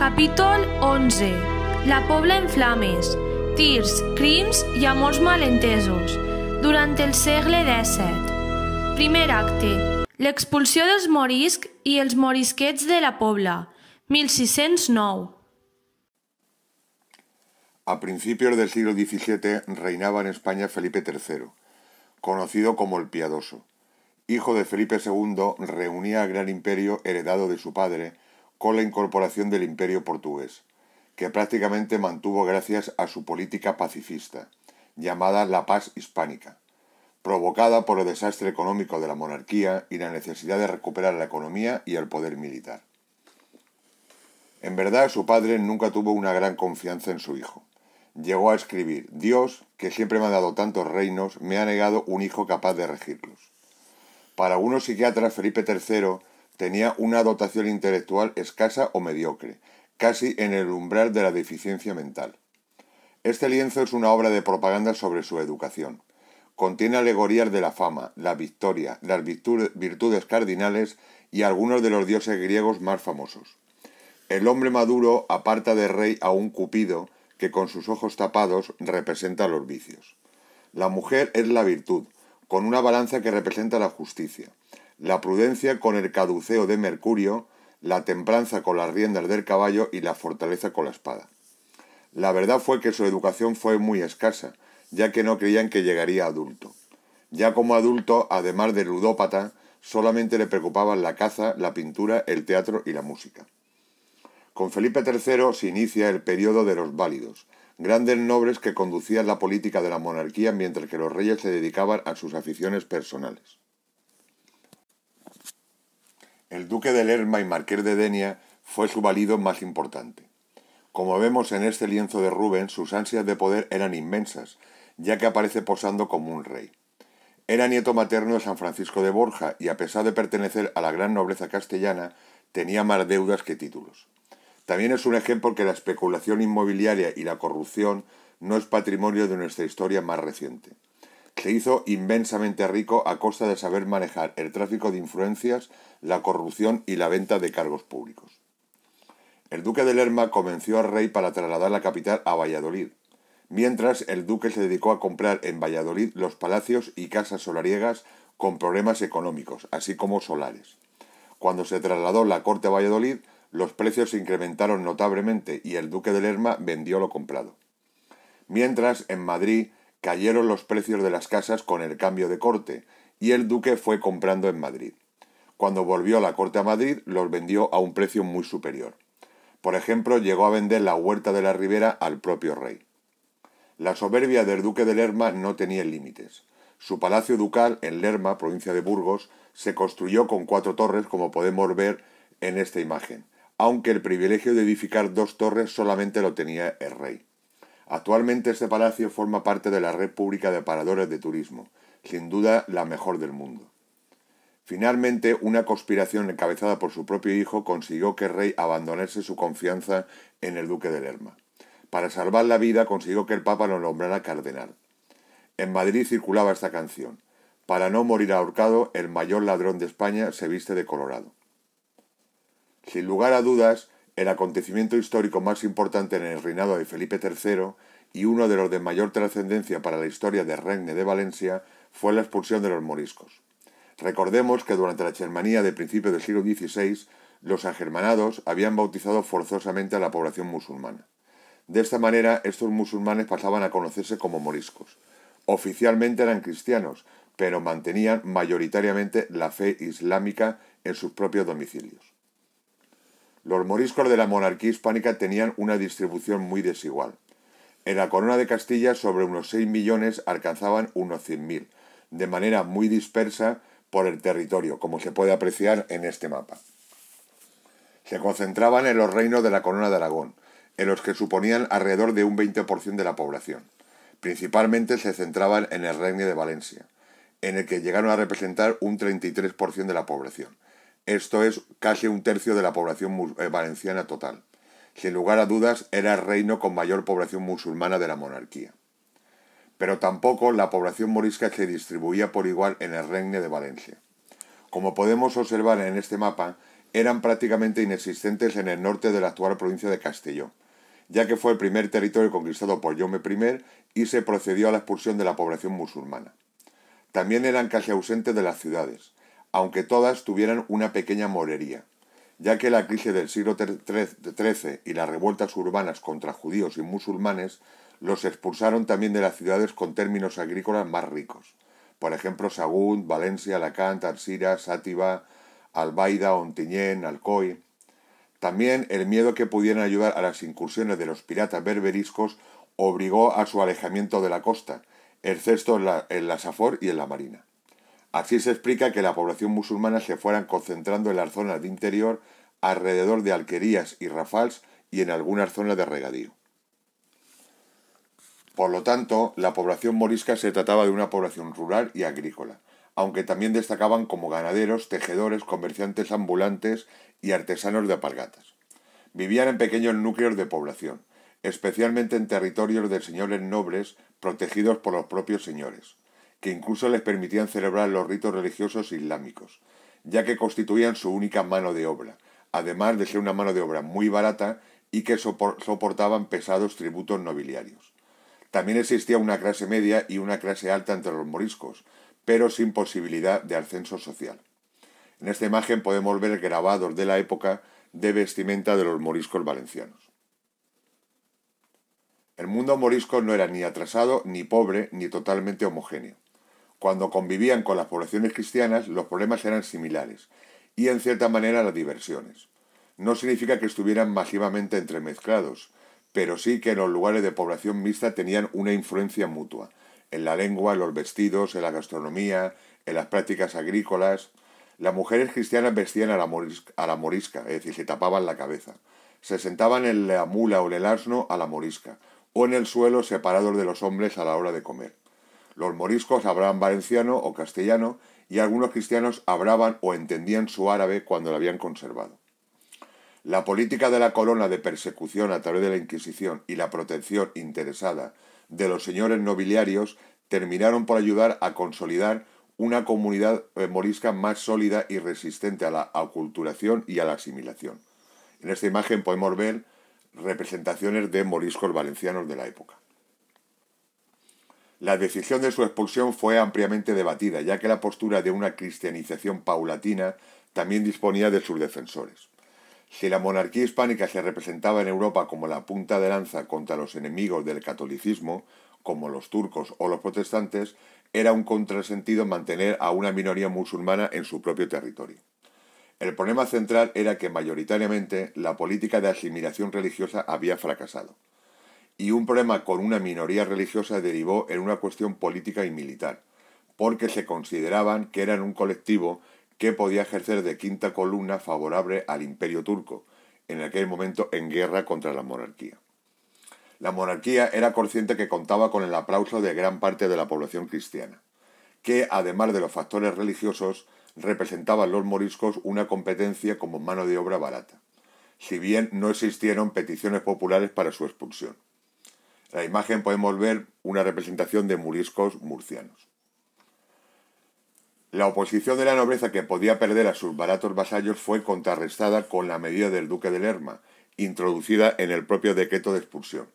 Capítol 11. La Pobla en flames. Tirs, crims i amors malentesos. Durant el segle XVII. Primer acte. L'expulsió dels moriscs i els morisquets de la Pobla. 1609. A principios del siglo XVII reinaba en España Felipe III, conocido como el Piadoso. Hijo de Felipe II, reunía al gran imperio heredado de su padre con la incorporación del imperio portugués, que prácticamente mantuvo gracias a su política pacifista, llamada la Paz Hispánica, provocada por el desastre económico de la monarquía y la necesidad de recuperar la economía y el poder militar. En verdad, su padre nunca tuvo una gran confianza en su hijo. Llegó a escribir: «Dios, que siempre me ha dado tantos reinos, me ha negado un hijo capaz de regirlos». Para algunos psiquiatras, Felipe III tenía una dotación intelectual escasa o mediocre, casi en el umbral de la deficiencia mental. Este lienzo es una obra de propaganda sobre su educación. Contiene alegorías de la fama, la victoria, las virtudes cardinales y algunos de los dioses griegos más famosos. El hombre maduro aparta de rey a un Cupido que con sus ojos tapados representa los vicios. La mujer es la virtud, con una balanza que representa la justicia, la prudencia con el caduceo de Mercurio, la templanza con las riendas del caballo y la fortaleza con la espada. La verdad fue que su educación fue muy escasa, ya que no creían que llegaría a adulto. Ya como adulto, además de ludópata, solamente le preocupaban la caza, la pintura, el teatro y la música. Con Felipe III se inicia el periodo de los válidos, grandes nobles que conducían la política de la monarquía mientras que los reyes se dedicaban a sus aficiones personales. El duque de Lerma y marqués de Denia fue su válido más importante. Como vemos en este lienzo de Rubens, sus ansias de poder eran inmensas, ya que aparece posando como un rey. Era nieto materno de San Francisco de Borja y, a pesar de pertenecer a la gran nobleza castellana, tenía más deudas que títulos. También es un ejemplo que la especulación inmobiliaria y la corrupción no es patrimonio de nuestra historia más reciente. Se hizo inmensamente rico a costa de saber manejar el tráfico de influencias, la corrupción y la venta de cargos públicos. El duque de Lerma convenció al rey para trasladar la capital a Valladolid, mientras el duque se dedicó a comprar en Valladolid los palacios y casas solariegas con problemas económicos, así como solares. Cuando se trasladó la corte a Valladolid, los precios se incrementaron notablemente y el duque de Lerma vendió lo comprado. Mientras, en Madrid, cayeron los precios de las casas con el cambio de corte y el duque fue comprando en Madrid. Cuando volvió la corte a Madrid, los vendió a un precio muy superior. Por ejemplo, llegó a vender la huerta de la Ribera al propio rey. La soberbia del duque de Lerma no tenía límites. Su palacio ducal en Lerma, provincia de Burgos, se construyó con 4 torres, como podemos ver en esta imagen, aunque el privilegio de edificar 2 torres solamente lo tenía el rey. Actualmente este palacio forma parte de la red pública de paradores de turismo, sin duda la mejor del mundo. Finalmente, una conspiración encabezada por su propio hijo consiguió que el rey abandonase su confianza en el duque de Lerma. Para salvar la vida consiguió que el papa lo nombrara cardenal. En Madrid circulaba esta canción: «Para no morir ahorcado, el mayor ladrón de España se viste de colorado». Sin lugar a dudas, el acontecimiento histórico más importante en el reinado de Felipe III y uno de los de mayor trascendencia para la historia del Regne de Valencia fue la expulsión de los moriscos. Recordemos que durante la Germanía de principios del siglo XVI, los agermanados habían bautizado forzosamente a la población musulmana. De esta manera, estos musulmanes pasaban a conocerse como moriscos. Oficialmente eran cristianos, pero mantenían mayoritariamente la fe islámica en sus propios domicilios. Los moriscos de la monarquía hispánica tenían una distribución muy desigual. En la corona de Castilla, sobre unos 6 millones alcanzaban unos 100.000, de manera muy dispersa por el territorio, como se puede apreciar en este mapa. Se concentraban en los reinos de la corona de Aragón, en los que suponían alrededor de un 20% de la población. Principalmente se centraban en el Regne de Valencia, en el que llegaron a representar un 33% de la población. Esto es casi un tercio de la población valenciana total. Sin lugar a dudas, era el reino con mayor población musulmana de la monarquía. Pero tampoco la población morisca se distribuía por igual en el Regne de Valencia. Como podemos observar en este mapa, eran prácticamente inexistentes en el norte de la actual provincia de Castelló, ya que fue el primer territorio conquistado por Jaume I y se procedió a la expulsión de la población musulmana. También eran casi ausentes de las ciudades, aunque todas tuvieran una pequeña morería, ya que la crisis del siglo XIII y las revueltas urbanas contra judíos y musulmanes los expulsaron también de las ciudades con términos agrícolas más ricos, por ejemplo Sagunt, Valencia, Alacant, Alzira, Sátiva, Albaida, Ontinyent, Alcoi. También el miedo que pudieran ayudar a las incursiones de los piratas berberiscos obligó a su alejamiento de la costa, excepto en la Safor y en la Marina. Así se explica que la población musulmana se fueran concentrando en las zonas de interior, alrededor de alquerías y rafals y en algunas zonas de regadío. Por lo tanto, la población morisca se trataba de una población rural y agrícola, aunque también destacaban como ganaderos, tejedores, comerciantes ambulantes y artesanos de alpargatas. Vivían en pequeños núcleos de población, especialmente en territorios de señores nobles protegidos por los propios señores, que incluso les permitían celebrar los ritos religiosos islámicos, ya que constituían su única mano de obra, además de ser una mano de obra muy barata y que soportaban pesados tributos nobiliarios. También existía una clase media y una clase alta entre los moriscos, pero sin posibilidad de ascenso social. En esta imagen podemos ver grabados de la época de vestimenta de los moriscos valencianos. El mundo morisco no era ni atrasado, ni pobre, ni totalmente homogéneo. Cuando convivían con las poblaciones cristianas, los problemas eran similares, y en cierta manera las diversiones. No significa que estuvieran masivamente entremezclados, pero sí que en los lugares de población mixta tenían una influencia mutua, en la lengua, en los vestidos, en la gastronomía, en las prácticas agrícolas. Las mujeres cristianas vestían a la morisca, es decir, se tapaban la cabeza. Se sentaban en la mula o en el asno a la morisca, o en el suelo separados de los hombres a la hora de comer. Los moriscos hablaban valenciano o castellano y algunos cristianos hablaban o entendían su árabe cuando lo habían conservado. La política de la corona de persecución a través de la Inquisición y la protección interesada de los señores nobiliarios terminaron por ayudar a consolidar una comunidad morisca más sólida y resistente a la aculturación y a la asimilación. En esta imagen podemos ver representaciones de moriscos valencianos de la época. La decisión de su expulsión fue ampliamente debatida, ya que la postura de una cristianización paulatina también disponía de sus defensores. Si la monarquía hispánica se representaba en Europa como la punta de lanza contra los enemigos del catolicismo, como los turcos o los protestantes, era un contrasentido mantener a una minoría musulmana en su propio territorio. El problema central era que mayoritariamente la política de asimilación religiosa había fracasado, y un problema con una minoría religiosa derivó en una cuestión política y militar, porque se consideraban que eran un colectivo que podía ejercer de quinta columna favorable al imperio turco, en aquel momento en guerra contra la monarquía. La monarquía era consciente que contaba con el aplauso de gran parte de la población cristiana, que, además de los factores religiosos, representaban los moriscos una competencia como mano de obra barata, si bien no existieron peticiones populares para su expulsión. En la imagen podemos ver una representación de moriscos murcianos. La oposición de la nobleza que podía perder a sus baratos vasallos fue contrarrestada con la medida del duque de Lerma, introducida en el propio decreto de expulsión,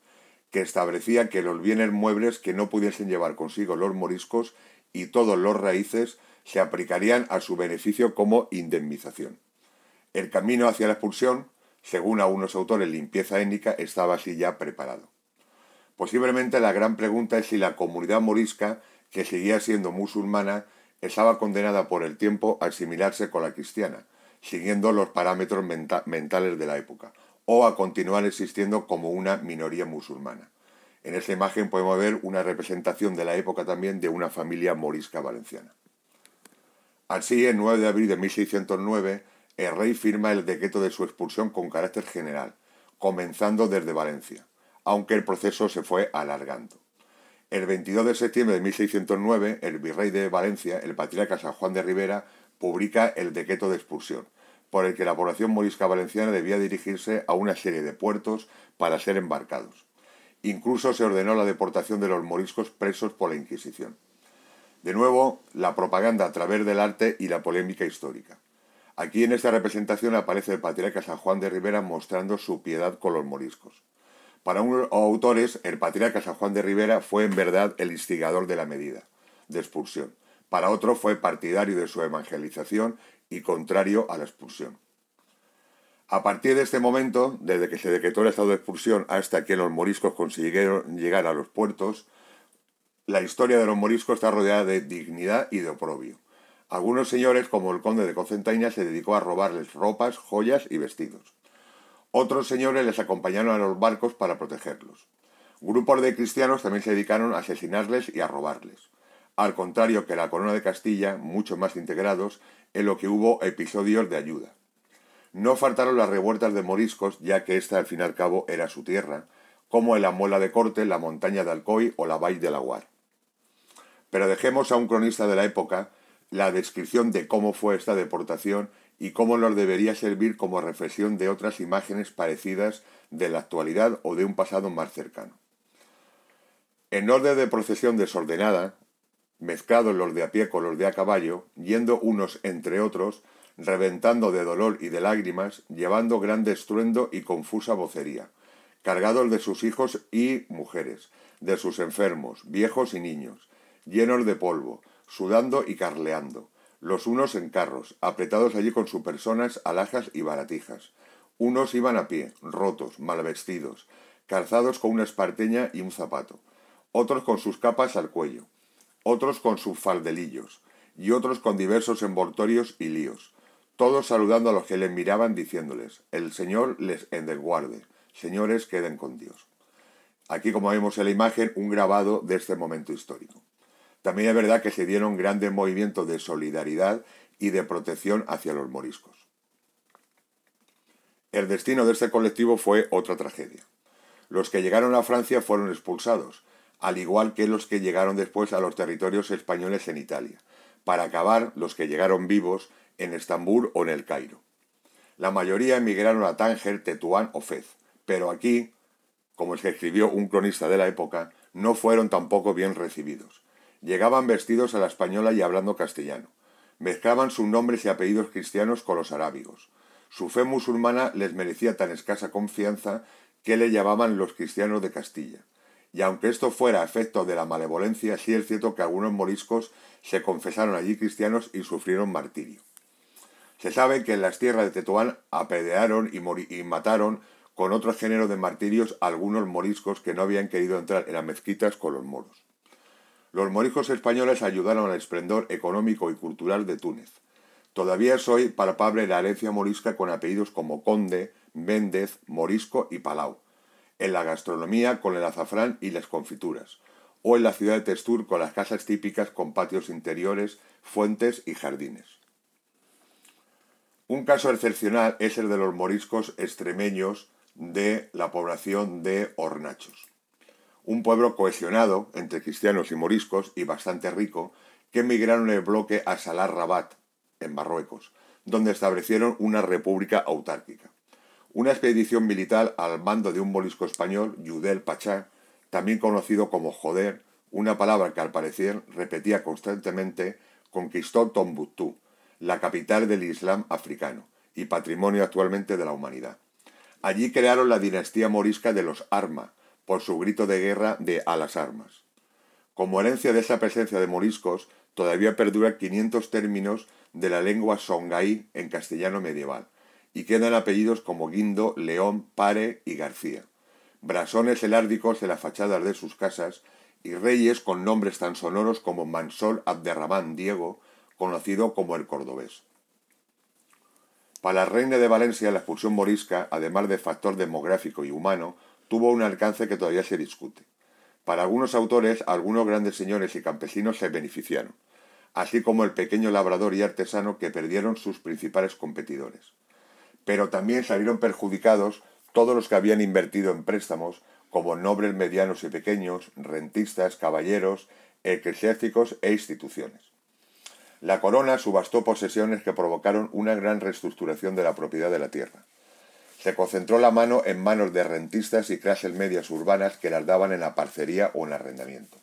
que establecía que los bienes muebles que no pudiesen llevar consigo los moriscos y todos los raíces se aplicarían a su beneficio como indemnización. El camino hacia la expulsión, según algunos autores limpieza étnica, estaba así ya preparado. Posiblemente la gran pregunta es si la comunidad morisca, que seguía siendo musulmana, estaba condenada por el tiempo a asimilarse con la cristiana, siguiendo los parámetros mentales de la época, o a continuar existiendo como una minoría musulmana. En esta imagen podemos ver una representación de la época también de una familia morisca valenciana. Así, el 9 de abril de 1609, el rey firma el decreto de su expulsión con carácter general, comenzando desde Valencia, aunque el proceso se fue alargando. El 22 de septiembre de 1609, el virrey de Valencia, el patriarca San Juan de Ribera, publica el decreto de expulsión, por el que la población morisca valenciana debía dirigirse a una serie de puertos para ser embarcados. Incluso se ordenó la deportación de los moriscos presos por la Inquisición. De nuevo, la propaganda a través del arte y la polémica histórica. Aquí en esta representación aparece el patriarca San Juan de Ribera mostrando su piedad con los moriscos. Para unos autores, el patriarca San Juan de Ribera fue en verdad el instigador de la medida de expulsión. Para otros fue partidario de su evangelización y contrario a la expulsión. A partir de este momento, desde que se decretó el estado de expulsión hasta que los moriscos consiguieron llegar a los puertos, la historia de los moriscos está rodeada de dignidad y de oprobio. Algunos señores, como el conde de Cocentaina, se dedicó a robarles ropas, joyas y vestidos. Otros señores les acompañaron a los barcos para protegerlos. Grupos de cristianos también se dedicaron a asesinarles y a robarles. Al contrario que la corona de Castilla, mucho más integrados, en lo que hubo episodios de ayuda. No faltaron las revueltas de moriscos, ya que esta al fin y al cabo era su tierra, como en la Muela de Corte, la montaña de Alcoy o la Vall de Laguar. Pero dejemos a un cronista de la época la descripción de cómo fue esta deportación y cómo nos debería servir como reflexión de otras imágenes parecidas de la actualidad o de un pasado más cercano. En orden de procesión desordenada, mezclados los de a pie con los de a caballo, yendo unos entre otros, reventando de dolor y de lágrimas, llevando grande estruendo y confusa vocería, cargados de sus hijos y mujeres, de sus enfermos, viejos y niños, llenos de polvo, sudando y carleando, los unos en carros, apretados allí con sus personas, alhajas y baratijas. Unos iban a pie, rotos, mal vestidos, calzados con una esparteña y un zapato, otros con sus capas al cuello, otros con sus faldelillos, y otros con diversos envoltorios y líos, todos saludando a los que les miraban diciéndoles: el Señor les enguarde, señores, queden con Dios. Aquí, como vemos en la imagen, un grabado de este momento histórico. También es verdad que se dieron grandes movimientos de solidaridad y de protección hacia los moriscos. El destino de este colectivo fue otra tragedia. Los que llegaron a Francia fueron expulsados, al igual que los que llegaron después a los territorios españoles en Italia, para acabar los que llegaron vivos en Estambul o en el Cairo. La mayoría emigraron a Tánger, Tetuán o Fez, pero aquí, como es que escribió un cronista de la época, no fueron tampoco bien recibidos. Llegaban vestidos a la española y hablando castellano. Mezclaban sus nombres y apellidos cristianos con los arábigos. Su fe musulmana les merecía tan escasa confianza que le llamaban los cristianos de Castilla. Y aunque esto fuera efecto de la malevolencia, sí es cierto que algunos moriscos se confesaron allí cristianos y sufrieron martirio. Se sabe que en las tierras de Tetuán apedrearon y mataron con otro género de martirios a algunos moriscos que no habían querido entrar en las mezquitas con los moros. Los moriscos españoles ayudaron al esplendor económico y cultural de Túnez. Todavía es hoy palpable la herencia morisca con apellidos como Conde, Méndez, Morisco y Palau, en la gastronomía con el azafrán y las confituras, o en la ciudad de Testur con las casas típicas con patios interiores, fuentes y jardines. Un caso excepcional es el de los moriscos extremeños de la población de Hornachos, un pueblo cohesionado entre cristianos y moriscos y bastante rico, que emigraron en el bloque a Salar Rabat, en Marruecos, donde establecieron una república autárquica. Una expedición militar al mando de un morisco español, Yudel Pachá, también conocido como Joder, una palabra que al parecer repetía constantemente, conquistó Tombuctú, la capital del Islam africano y patrimonio actualmente de la humanidad. Allí crearon la dinastía morisca de los Arma, por su grito de guerra de a las armas. Como herencia de esa presencia de moriscos, todavía perduran 500 términos de la lengua songaí en castellano medieval, y quedan apellidos como Guindo, León, Pare y García, brasones helárdicos en las fachadas de sus casas y reyes con nombres tan sonoros como Mansol Abderramán Diego, conocido como el Cordobés. Para la reina de Valencia, la expulsión morisca, además de factor demográfico y humano, tuvo un alcance que todavía se discute. Para algunos autores, algunos grandes señores y campesinos se beneficiaron, así como el pequeño labrador y artesano que perdieron sus principales competidores. Pero también salieron perjudicados todos los que habían invertido en préstamos, como nobles medianos y pequeños, rentistas, caballeros, eclesiásticos e instituciones. La corona subastó posesiones que provocaron una gran reestructuración de la propiedad de la tierra. Se concentró la mano en manos de rentistas y clases medias urbanas que las daban en la parcería o en arrendamiento.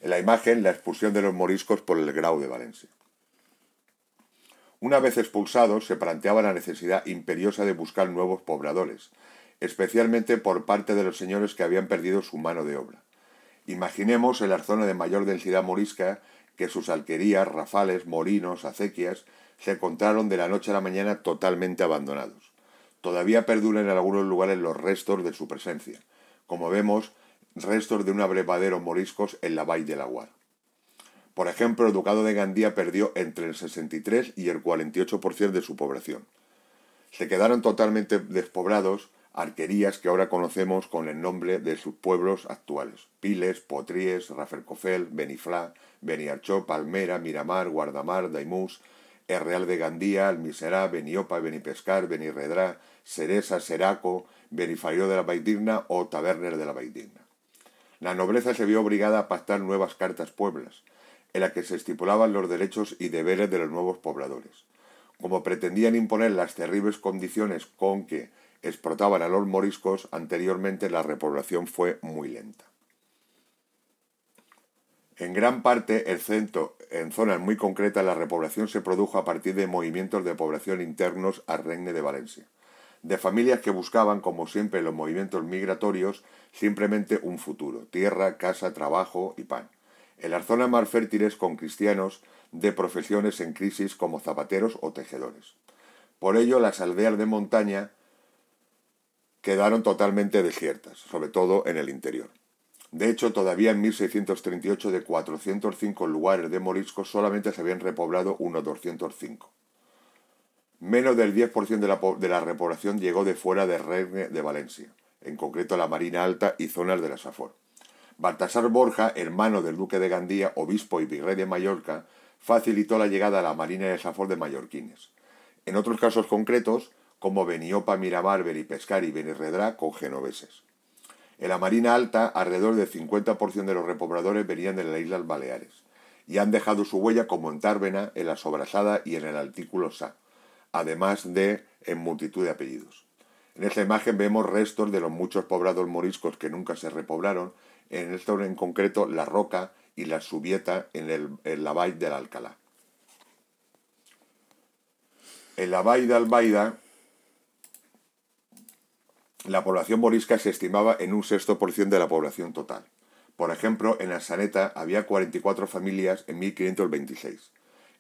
En la imagen, la expulsión de los moriscos por el Grau de Valencia. Una vez expulsados, se planteaba la necesidad imperiosa de buscar nuevos pobladores, especialmente por parte de los señores que habían perdido su mano de obra. Imaginemos en la zona de mayor densidad morisca que sus alquerías, rafales, molinos, acequias se encontraron de la noche a la mañana totalmente abandonados. Todavía perduran en algunos lugares los restos de su presencia, como vemos, restos de un abrevadero moriscos en la Vall de Laguar. Por ejemplo, el Ducado de Gandía perdió entre el 63 y el 48% de su población. Se quedaron totalmente despoblados alquerías que ahora conocemos con el nombre de sus pueblos actuales: Piles, Potries, Rafelcofel, Beniflà, Beniarjó, Palmera, Miramar, Guardamar, Daimús, el Real de Gandía, Almiserà, Beniopa, Benipescar, Benirredrà, Seresa, Seraco, Benifaió de la Valldigna o Taverner de la Valldigna. La nobleza se vio obligada a pactar nuevas cartas pueblas, en las que se estipulaban los derechos y deberes de los nuevos pobladores. Como pretendían imponer las terribles condiciones con que explotaban a los moriscos, anteriormente la repoblación fue muy lenta. En gran parte, en zonas muy concretas, la repoblación se produjo a partir de movimientos de población internos al Regne de Valencia, de familias que buscaban, como siempre en los movimientos migratorios, simplemente un futuro: tierra, casa, trabajo y pan. En las zonas más fértiles, con cristianos de profesiones en crisis como zapateros o tejedores. Por ello, las aldeas de montaña quedaron totalmente desiertas, sobre todo en el interior. De hecho, todavía en 1638 de 405 lugares de moriscos solamente se habían repoblado unos 205. Menos del 10% de la repoblación llegó de fuera del Regne de Valencia, en concreto la Marina Alta y zonas de la Safor. Baltasar Borja, hermano del duque de Gandía, obispo y virrey de Mallorca, facilitó la llegada a la Marina de Safor de mallorquines. En otros casos concretos, como Beniopa, Miramar, Benipescar y Benirredrà, con genoveses. En la Marina Alta, alrededor del 50% de los repobladores venían de las Islas Baleares, y han dejado su huella como en Tàrbena, en la Sobrasada y en el Artículo Sá, además de en multitud de apellidos. En esta imagen vemos restos de los muchos poblados moriscos que nunca se repoblaron, en esto en concreto La Roca y la Subieta en la Vall de l'Alcalá. En la Vall d'Albaida, la población morisca se estimaba en un 6% de la población total. Por ejemplo, en la Saneta había 44 familias en 1526.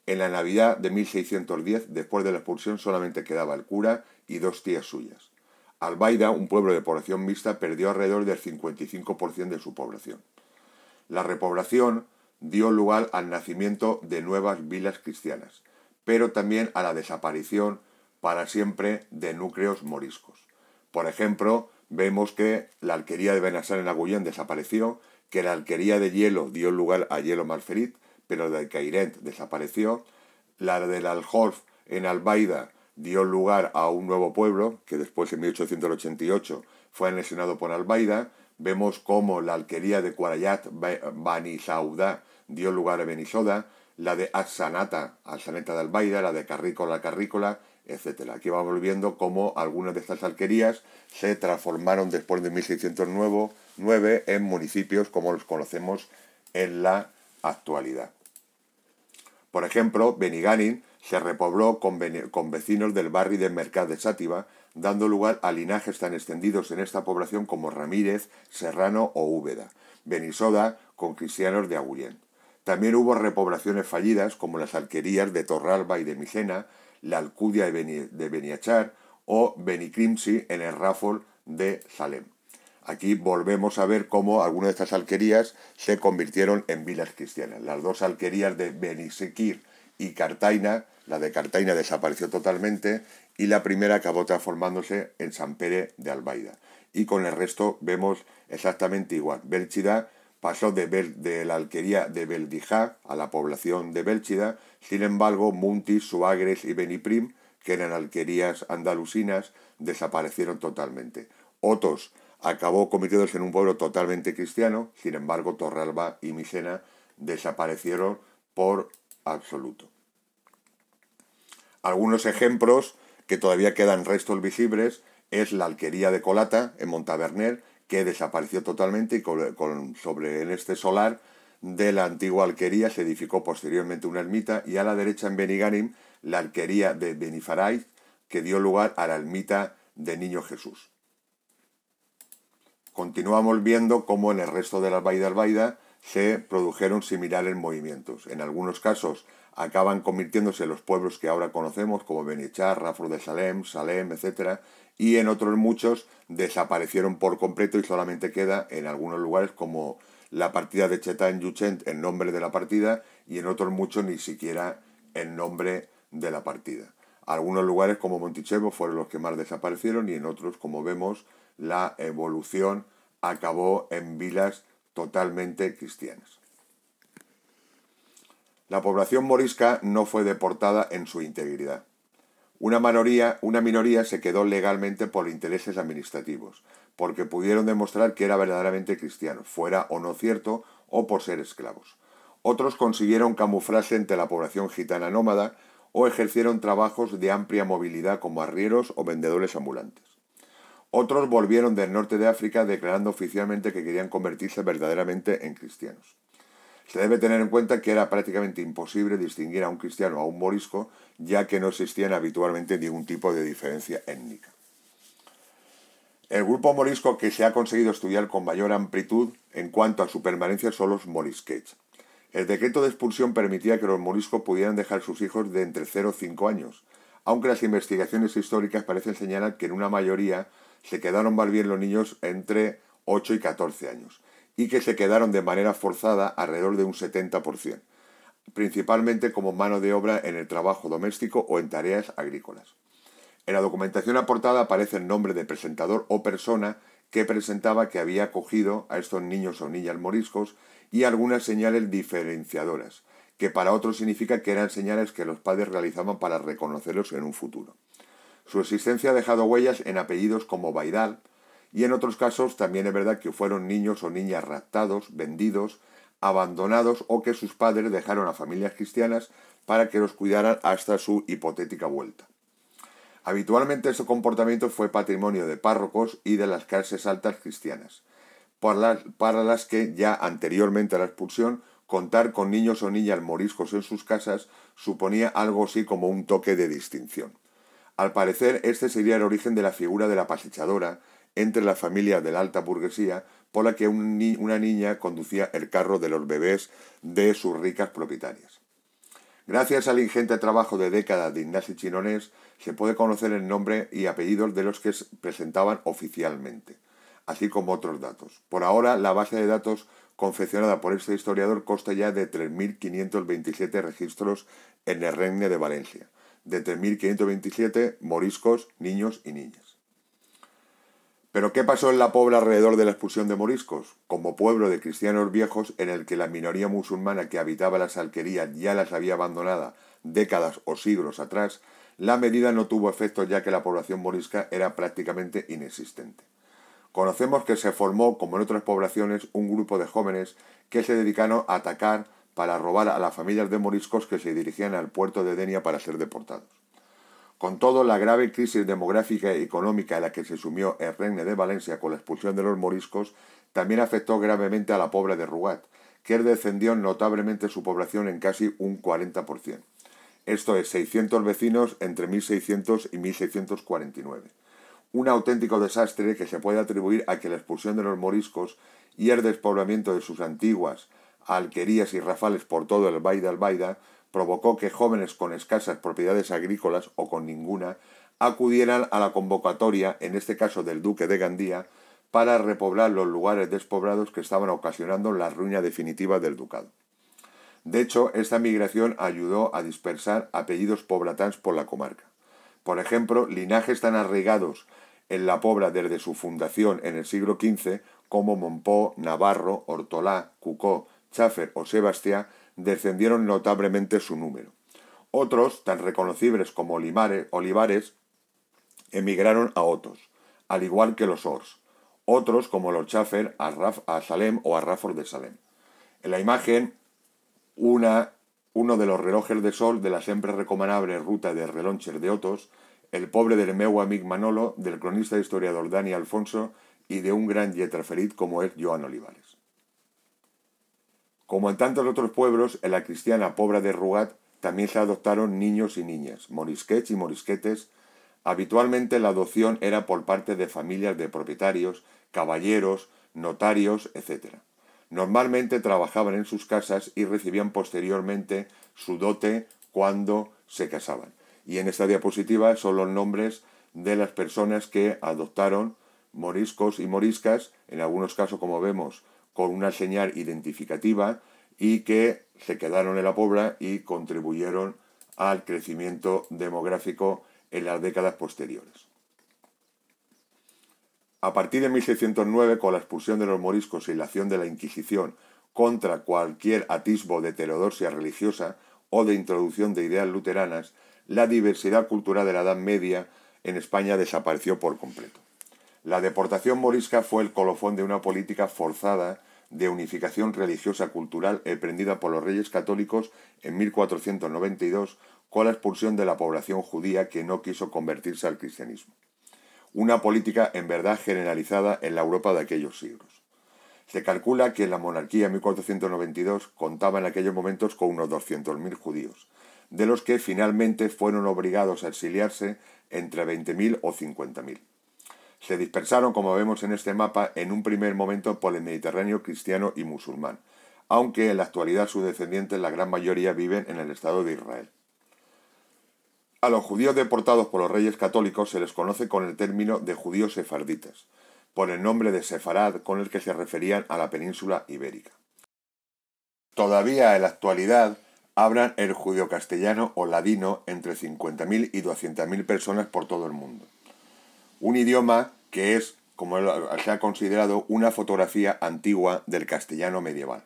En la Navidad de 1610, después de la expulsión, solamente quedaba el cura y 2 tías suyas. Albaida, un pueblo de población mixta, perdió alrededor del 55% de su población. La repoblación dio lugar al nacimiento de nuevas vilas cristianas, pero también a la desaparición para siempre de núcleos moriscos. Por ejemplo, vemos que la alquería de Benassar en Agullent desapareció, que la alquería de Hielo dio lugar a Hielo Malferit, pero la de Cairent desapareció, la del Aljorf en Albaida dio lugar a un nuevo pueblo, que después en 1888 fue anexionado por Albaida. Vemos cómo la alquería de Quarayat, Bani Saudá, dio lugar a Benissoda, la de Atsanata, Atsaneta de Albaida, la de Carrícola, Carrícola, etc. Aquí vamos viendo cómo algunas de estas alquerías se transformaron después de 1609 en municipios como los conocemos en la actualidad. Por ejemplo, Benigànim se repobló con vecinos del barrio de Mercat de Xàtiva, dando lugar a linajes tan extendidos en esta población como Ramírez, Serrano o Úbeda. Benissoda con cristianos de Agullent. También hubo repoblaciones fallidas como las alquerías de Torralba y de Micena, la Alcúdia de Beniachar o Benicrimsi en el Ràfol de Salem. Aquí volvemos a ver cómo algunas de estas alquerías se convirtieron en vilas cristianas. Las dos alquerías de Benisequir y Cartaina, la de Cartaina desapareció totalmente y la primera acabó transformándose en Sant Pere de Albaida. Y con el resto vemos exactamente igual. Bélchida pasó de la alquería de Beldijá a la población de Bélchida. Sin embargo, Muntis, Suagres y Beniprim, que eran alquerías andalusinas, desaparecieron totalmente. Otos acabó convirtiéndose en un pueblo totalmente cristiano. Sin embargo, Torralba y Misena desaparecieron por absoluto. Algunos ejemplos que todavía quedan restos visibles es la alquería de Colata en Montaverner, que desapareció totalmente, y en este solar de la antigua alquería se edificó posteriormente una ermita, y a la derecha en Beniganim la alquería de Benifarai, que dio lugar a la ermita de Niño Jesús. Continuamos viendo cómo en el resto de la Baida al-Baida se produjeron similares movimientos. En algunos casos acaban convirtiéndose en los pueblos que ahora conocemos, como Benichar, Rafur de Salem, Salem, etc. Y en otros muchos desaparecieron por completo y solamente queda en algunos lugares como la partida de Chetá en Yuchent el nombre de la partida, y en otros muchos ni siquiera el nombre de la partida. Algunos lugares como Montichevo fueron los que más desaparecieron, y en otros, como vemos, la evolución acabó en vilas totalmente cristianas. La población morisca no fue deportada en su integridad. Una minoría se quedó legalmente por intereses administrativos, porque pudieron demostrar que era verdaderamente cristiano, fuera o no cierto, o por ser esclavos. Otros consiguieron camuflarse entre la población gitana nómada o ejercieron trabajos de amplia movilidad como arrieros o vendedores ambulantes. Otros volvieron del norte de África declarando oficialmente que querían convertirse verdaderamente en cristianos. Se debe tener en cuenta que era prácticamente imposible distinguir a un cristiano o a un morisco, ya que no existían habitualmente ningún tipo de diferencia étnica. El grupo morisco que se ha conseguido estudiar con mayor amplitud en cuanto a su permanencia son los morisquets. El decreto de expulsión permitía que los moriscos pudieran dejar sus hijos de entre 0 y 5 años, aunque las investigaciones históricas parecen señalar que en una mayoría se quedaron más bien los niños entre 8 y 14 años, y que se quedaron de manera forzada alrededor de un 70%, principalmente como mano de obra en el trabajo doméstico o en tareas agrícolas. En la documentación aportada aparece el nombre de presentador o persona que presentaba que había acogido a estos niños o niñas moriscos, y algunas señales diferenciadoras, que para otros significa que eran señales que los padres realizaban para reconocerlos en un futuro. Su existencia ha dejado huellas en apellidos como Baidal, y en otros casos también es verdad que fueron niños o niñas raptados, vendidos, abandonados, o que sus padres dejaron a familias cristianas para que los cuidaran hasta su hipotética vuelta. Habitualmente este comportamiento fue patrimonio de párrocos y de las clases altas cristianas, para las que ya anteriormente a la expulsión contar con niños o niñas moriscos en sus casas suponía algo así como un toque de distinción. Al parecer, este sería el origen de la figura de la pasechadora entre la familia de la alta burguesía, por la que una niña conducía el carro de los bebés de sus ricas propietarias. Gracias al ingente trabajo de décadas de Ignasi Chinonés, se puede conocer el nombre y apellidos de los que se presentaban oficialmente, así como otros datos. Por ahora, la base de datos confeccionada por este historiador consta ya de 3.527 registros en el Regne de Valencia, de 3.527 moriscos, niños y niñas. ¿Pero qué pasó en la Pobla alrededor de la expulsión de moriscos? Como pueblo de cristianos viejos en el que la minoría musulmana que habitaba las alquerías ya las había abandonado décadas o siglos atrás, la medida no tuvo efecto, ya que la población morisca era prácticamente inexistente. Conocemos que se formó, como en otras poblaciones, un grupo de jóvenes que se dedicaron a atacar para robar a las familias de moriscos que se dirigían al puerto de Denia para ser deportados. Con todo, la grave crisis demográfica y económica en la que se sumió el Regne de Valencia con la expulsión de los moriscos también afectó gravemente a la Pobla de Rugat, que descendió notablemente su población en casi un 40%. Esto es, 600 vecinos entre 1600 y 1649. Un auténtico desastre que se puede atribuir a que la expulsión de los moriscos y el despoblamiento de sus antiguas alquerías y rafales por todo el Baida al-Baida provocó que jóvenes con escasas propiedades agrícolas o con ninguna acudieran a la convocatoria, en este caso del duque de Gandía, para repoblar los lugares despoblados que estaban ocasionando la ruina definitiva del ducado. De hecho, esta migración ayudó a dispersar apellidos poblatáns por la comarca. Por ejemplo, linajes tan arraigados en la Pobla desde su fundación en el siglo XV como Montpó, Navarro, Hortolá, Cucó, Cháfer o Sebastiá descendieron notablemente su número. Otros, tan reconocibles como Olivares, emigraron a Otos, al igual que los Ors. Otros, como los Cháfer, a Salem o a Rafort de Salem. En la imagen, uno de los relojes de sol de la siempre recomendable ruta de Reloncher de Otos, el pobre del meu amic Manolo, del cronista e historiador Dani Alfonso y de un gran lletraferit como es Joan Olivares. Como en tantos otros pueblos, en la cristiana Pobla de Rugat también se adoptaron niños y niñas, morisquets y morisquetes. Habitualmente la adopción era por parte de familias de propietarios, caballeros, notarios, etc. Normalmente trabajaban en sus casas y recibían posteriormente su dote cuando se casaban. Y en esta diapositiva son los nombres de las personas que adoptaron moriscos y moriscas, en algunos casos, como vemos, con una señal identificativa, y que se quedaron en la Pobla y contribuyeron al crecimiento demográfico en las décadas posteriores. A partir de 1609, con la expulsión de los moriscos y la acción de la Inquisición contra cualquier atisbo de heterodoxia religiosa o de introducción de ideas luteranas, la diversidad cultural de la Edad Media en España desapareció por completo. La deportación morisca fue el colofón de una política forzada de unificación religiosa cultural emprendida por los reyes católicos en 1492 con la expulsión de la población judía que no quiso convertirse al cristianismo. Una política en verdad generalizada en la Europa de aquellos siglos. Se calcula que la monarquía en 1492 contaba en aquellos momentos con unos 200.000 judíos, de los que finalmente fueron obligados a exiliarse entre 20.000 o 50.000. Se dispersaron, como vemos en este mapa, en un primer momento por el Mediterráneo cristiano y musulmán, aunque en la actualidad sus descendientes, la gran mayoría, viven en el Estado de Israel. A los judíos deportados por los reyes católicos se les conoce con el término de judíos sefarditas, por el nombre de Sefarad con el que se referían a la península ibérica. Todavía en la actualidad hablan el judeo-castellano o ladino entre 50.000 y 200.000 personas por todo el mundo. Un idioma que es, como se ha considerado, una fotografía antigua del castellano medieval.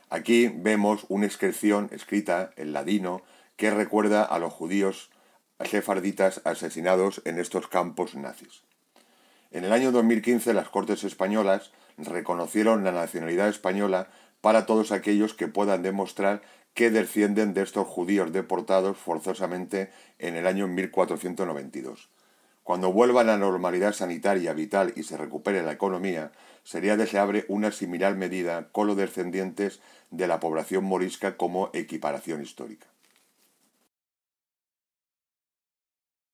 Aquí vemos una inscripción escrita en ladino que recuerda a los judíos sefarditas asesinados en estos campos nazis. En el año 2015 las Cortes españolas reconocieron la nacionalidad española para todos aquellos que puedan demostrar que descienden de estos judíos deportados forzosamente en el año 1492. Cuando vuelva la normalidad sanitaria vital y se recupere la economía, sería deseable una similar medida con los descendientes de la población morisca como equiparación histórica.